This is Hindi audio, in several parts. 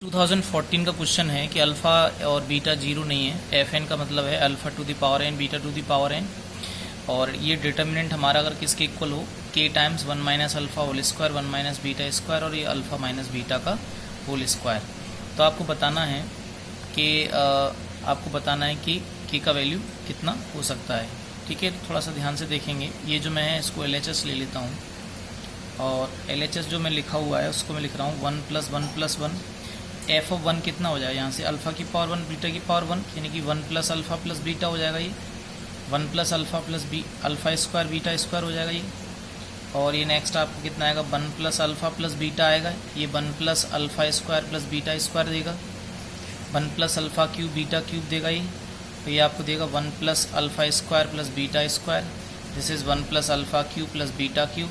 2014 का क्वेश्चन है कि अल्फ़ा और बीटा जीरो नहीं है। एफ एन का मतलब है alpha to the power N beta to the power N, और ये डिटर्मिनेंट हमारा अगर किसके इक्वल हो के times one minus alpha whole square one minus beta square और ये अल्फ़ा माइनस बीटा का होल स्क्वायर। तो आपको बताना है कि के का वैल्यू कितना हो सकता है। ठीक है, तो थोड़ा सा ध्यान से देखेंगे। ये जो मैं है इसको LHS ले लेता हूँ, और LHS जो मैं लिखा हुआ है उसको मैं लिख रहा हूँ 1 + 1 + 1। एफ ऑफ 1 कितना हो जाएगा यहाँ से अल्फ़ा की पावर 1 बीटा की पावर 1, यानी कि 1 + अल्फ़ा + बीटा हो जाएगा। ये 1 + alpha + alpha square beta square हो जाएगा ये। और ये नेक्स्ट आपको कितना आएगा 1 + अल्फ़ा + बीटा आएगा। ये 1 + अल्फ़ा स्क्वायर + बीटा स्क्वायर देगा। 1 + अल्फ़ा क्यूब बीटा क्यूब देगा ये। तो ये आपको देगा 1 + alpha square + beta square. This is 1 + alpha cube + beta cube,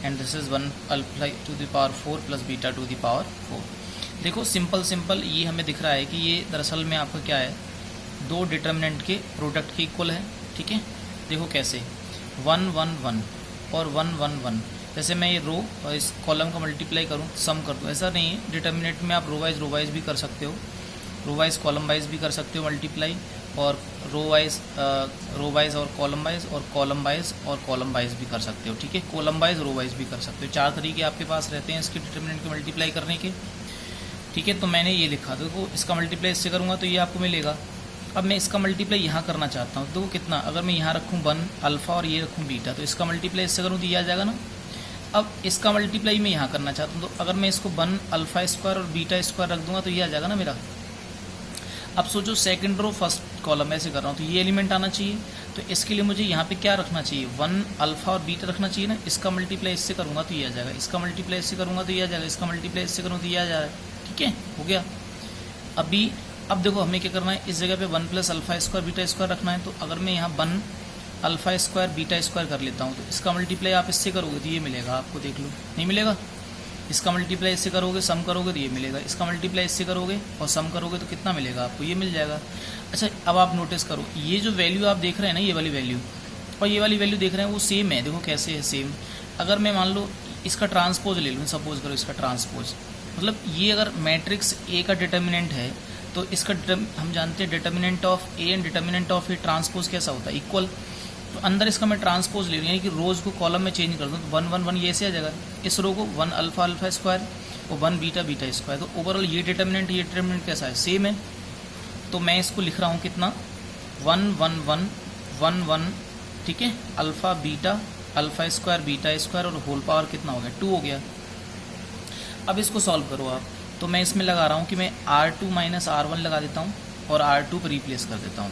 and this is 1 alpha to the power 4 + beta to the power 4। देखो सिंपल ये हमें दिख रहा है कि ये दरअसल में आपका क्या है, दो डिटर्मिनेंट के प्रोडक्ट के इक्वल है। ठीक है, देखो कैसे 1 1 1 और 1 1 1। जैसे मैं ये रो और इस कॉलम का मल्टीप्लाई करूँ, सम कर दूँ, ऐसा नहीं है। डिटर्मिनेंट में आप रो वाइज भी कर सकते हो, रो वाइज कॉलम वाइज भी कर सकते हो मल्टीप्लाई, और रो वाइज और कॉलम वाइज, और कॉलम वाइज और कॉलम वाइज भी कर सकते हो। ठीक है, कॉलम वाइज रो वाइज भी कर सकते हो। 4 तरीके आपके पास रहते हैं इसके डिटर्मिनेंट के मल्टीप्लाई करने के। ठीक है, तो मैंने ये लिखा, देखो इसका मल्टीप्लाई इससे करूँगा तो ये आपको मिलेगा। अब मैं इसका मल्टीप्लाई यहाँ करना चाहता हूँ, देखो कितना, अगर मैं यहाँ रखूँ 1 अल्फ़ा और ये रखूँ बीटा, तो इसका मल्टीप्लाई इससे करूँ तो ये आ जाएगा ना। अब इसका मल्टीप्लाई मैं यहाँ करना चाहता हूँ, तो अगर मैं इसको 1 अल्फ़ा स्क्वायर और बीटा स्क्वायर रख दूंगा तो ये आ जाएगा ना मेरा। अब सोचो सेकंड रो फर्स्ट कॉलम ऐसे कर रहा हूँ, तो ये एलिमेंट आना चाहिए। तो इसके लिए मुझे यहाँ पे क्या रखना चाहिए, 1 अल्फ़ा और बीटा रखना चाहिए ना। इसका मल्टीप्लाई इससे करूँगा तो ये आ जाएगा, इसका मल्टीप्लाई इससे करूँगा तो ये आ जाएगा, इसका मल्टीप्लाई इससे करूँ तो ये आ जाएगा। ठीक है, हो गया। अब देखो हमें क्या करना है, इस जगह पे 1 + अल्फ़ा स्क्वायर बीटा स्क्वायर रखना है। तो अगर मैं यहाँ 1 अल्फ़ा स्क्वायर बीटा स्क्वायर कर लेता हूँ, तो इसका मल्टीप्लाई आप इससे करोगे तो ये मिलेगा आपको, देख लो, नहीं मिलेगा। इसका मल्टीप्लाई इससे करोगे, सम करोगे तो ये मिलेगा। इसका मल्टीप्लाई इससे करोगे और सम करोगे तो कितना मिलेगा आपको, ये मिल जाएगा। अच्छा, अब आप नोटिस करो, ये जो वैल्यू आप देख रहे हैं ना, ये वाली वैल्यू और ये वाली वैल्यू देख रहे हैं, वो सेम है। देखो कैसे है सेम। अगर मैं मान लो इसका ट्रांसपोज ले लूँ, सपोज करो इसका ट्रांसपोज, मतलब ये अगर मैट्रिक्स ए का डिटर्मिनेंट है तो इसका हम जानते हैं determinant of A and determinant of A transpose कैसा होता है, इक्वल। तो अंदर इसका मैं ट्रांसपोज ले लूँ, यानी कि रोज को कॉलम में चेंज कर दूँ, तो 1 1 1 ये ऐसे आ जाएगा। इस रो को 1 अल्फ़ा अल्फ़ा स्क्वायर और 1 बीटा बीटा स्क्वायर। तो ओवरऑल ये डिटर्मिनेंट कैसा है, सेम है। तो मैं इसको लिख रहा हूँ कितना, 1 1 1 1 1। ठीक है, alpha beta alpha square beta square और होल पावर कितना हो गया, 2 हो गया। अब इसको सॉल्व करो आप, तो मैं इसमें लगा रहा हूँ कि मैं R2 - R1 लगा देता हूँ और R2 पर रिप्लेस कर देता हूँ।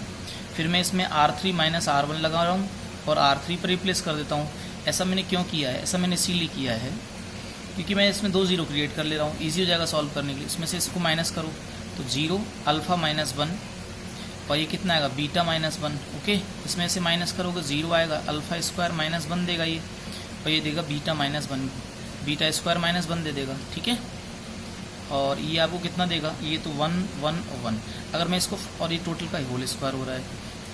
फिर मैं इसमें R3 - R1 लगा रहा हूँ और R3 पर रिप्लेस कर देता हूँ। ऐसा मैंने क्यों किया है, ऐसा मैंने इसीलिए किया है क्योंकि मैं इसमें 2 0 क्रिएट कर ले रहा हूँ, ईजी हो जाएगा सॉल्व करने के लिए। इसमें से इसको माइनस करो तो 0 अल्फ़ा -1, और ये कितना आएगा बीटा -1। ओके, इसमें से माइनस करोगे 0 आएगा, अल्फ़ा स्क्वायर -1 देगा ये, और ये देगा बीटा -1, बीटा स्क्वायर -1 दे देगा। ठीक है, और ये आपको कितना देगा, ये तो 1 1 1। अगर मैं इसको, और ये टोटल का होल स्क्वायर हो रहा है।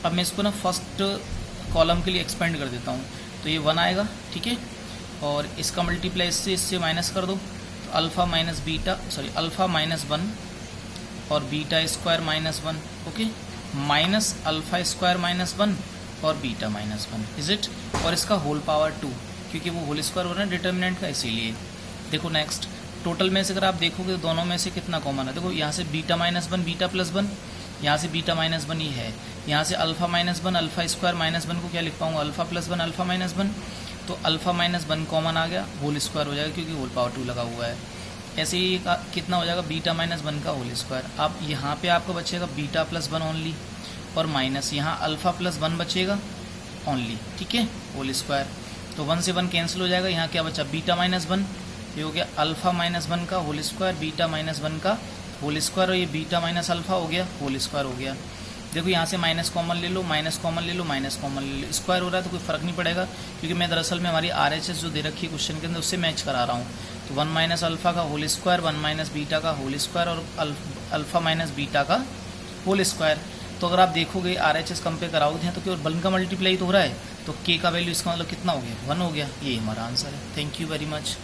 अब मैं इसको ना फर्स्ट कॉलम के लिए एक्सपेंड कर देता हूँ, तो ये 1 आएगा। ठीक है, और इसका मल्टीप्लाई इससे माइनस कर दो, तो अल्फ़ा -1 और beta square -1। Okay, minus alpha square -1 और बीटा -1 इज इट, और इसका होल पावर 2, क्योंकि वो होल स्क्वायर हो रहा है डिटर्मिनेंट का, इसीलिए। देखो नेक्स्ट, टोटल में से अगर आप देखोगे तो दोनों में से कितना कॉमन है, देखो यहाँ से बीटा -1 बीटा +1, यहाँ से बीटा -1 ये है, यहाँ से अल्फ़ा -1 अल्फ़ा स्क्वायर -1 को क्या लिख पाऊँगा, अल्फ़ा +1 अल्फ़ा -1। तो अल्फ़ा -1 कॉमन आ गया, होल स्क्वायर हो जाएगा क्योंकि होल पावर 2 लगा हुआ है। ऐसे ही कितना हो जाएगा बीटा -1 का होल स्क्वायर। अब यहाँ पे आपको बचेगा बीटा +1 ओनली, और माइनस यहाँ अल्फ़ा +1 बचेगा ओनली। ठीक है, होल स्क्वायर। तो 1 से 1 कैंसिल हो जाएगा, यहाँ क्या बचा बीटा -1, ये हो गया अल्फ़ा -1 का होल स्क्वायर बीटा -1 का होल स्क्वायर, और ये बीटा माइनस अल्फ़ा हो गया, होल स्क्वायर हो गया। देखो यहाँ से माइनस कॉमन ले लो, माइनस कॉमन ले लो, माइनस कॉमन ले लो, स्क्वायर हो रहा है तो कोई फ़र्क नहीं पड़ेगा, क्योंकि मैं दरअसल में हमारी RHS जो दे रखी है क्वेश्चन के अंदर उससे मैच करा रहा हूँ। तो 1 - अल्फ़ा का होल स्क्वायर, 1 - बीटा का होल स्क्वायर, और अल्फ़ा बीटा का होल स्क्वायर। तो अगर आप देखोगे RHS कंपेयर कराओगे तो केवल 1 का मल्टीप्लाई तो हो रहा है, तो K का वैल्यू इसका मतलब कितना हो गया, 1 हो गया। ये हमारा आंसर है। Thank you very much.